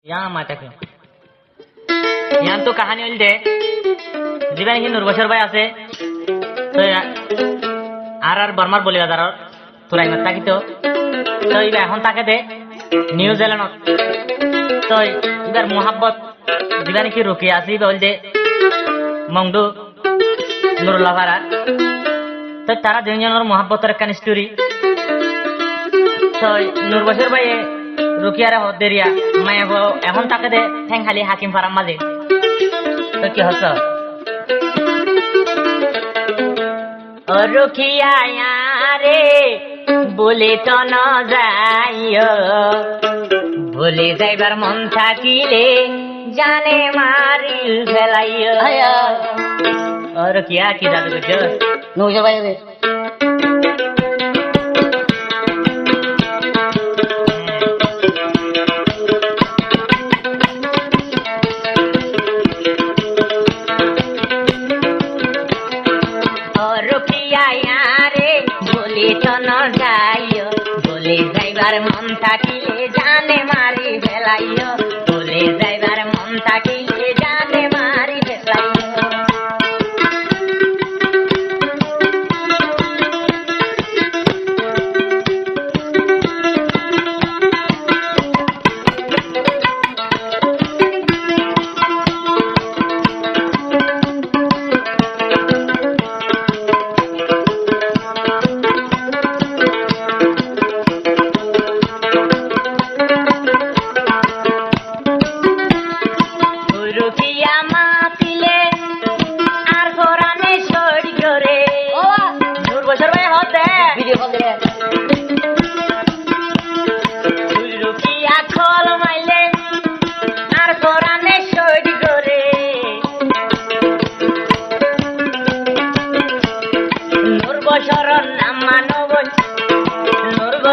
यहाँ माता के यहाँ तो कहानी होल दे जीवन ही नुरबशर भाई आसे तो आर बर्मार बोली बाजार तुराई मत ताकि तो इबे এখন তাকে দে নিউজিল্যান্ড তো ইবার মোহাব্বত জীবন কি রুকি আসি বল দে মংদু নুরুল্লাহ ভারা তো তারা দুজনের মোহাব্বতের একটা স্টোরি তো নুরবশর ভাই রুকিয়ারে হদেরিয়া মায়ে এখন তাকে দে ঠ্যাং খালি হাকিম ফারাম মাঝে তো কি হস ও রুকিয়া রে বলে তো ন যাইও বলে যাইবার মন থাকিলে জানে মারিল ফেলাইও ও রুকিয়া কি জাদু করছো নৌজা ভাই রে মন থাকিলে জানে মারি ফেলাইও বলে যাইবার মন থাকিলে জানে মারি ফেলাইও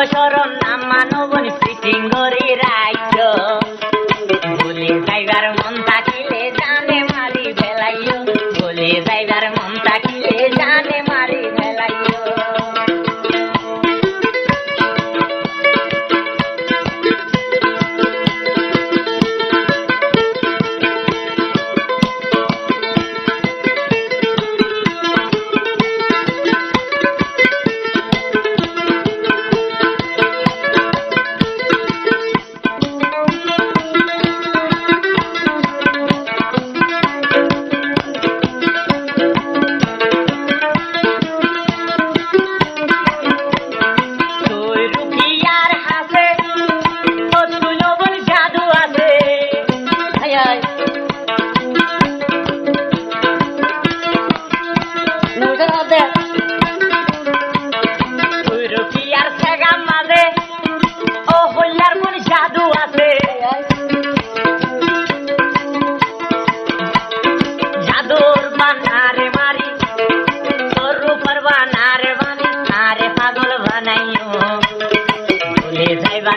শরণ নাম মানবন সিটিঙ্গরি রাজ্য বলে যাইবার মন থাকিলে জানে মারি ফেলাইও বলে যাইবার মন থাকিলে জানে মারি ফেলাইও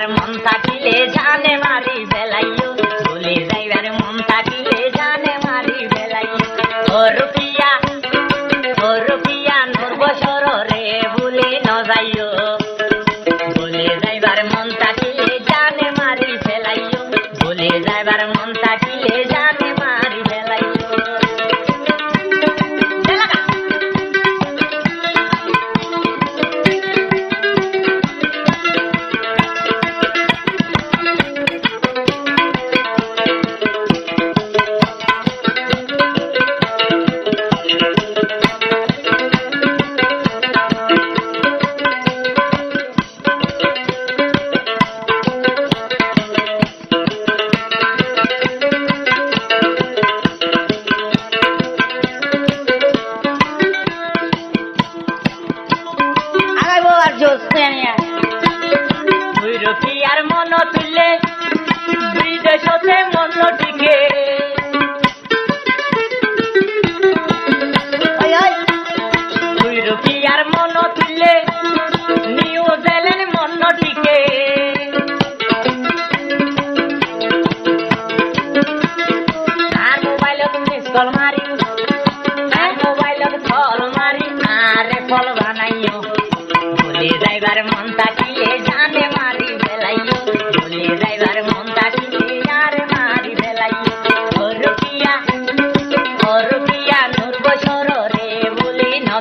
মন থাকিলে জানে মারি ফেলাইও বলে যাইবার মন থাকিলে জানে মারি ফেলাইও ও রুকিয়া নুরবশর রে ভুলে ন যাইও বলে যাইবার মন থাকিলে জানে মারি ফেলাইও বলে যাইবার মন থাকিলে জানে মারি ফেলাইও রুকিয়ার মন তুলে বিদেশতে মন টিকে রুকিয়ার মন তুলে নিউজিল্যান্ড মন টিকে আর মোবাইলত মিস কল মারি আর মোবাইলত কল মারি আরে ফল বানাইও বলে যাইবার মন থাকিলে জানে মারি ফেলাইও বলে যাইবার মন থাকিলে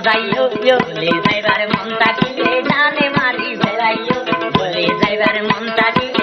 যাইও বলে যাইবার মন থাকিলে জানে মারি বেড়াইও বলে যাইবার মন থাকিলে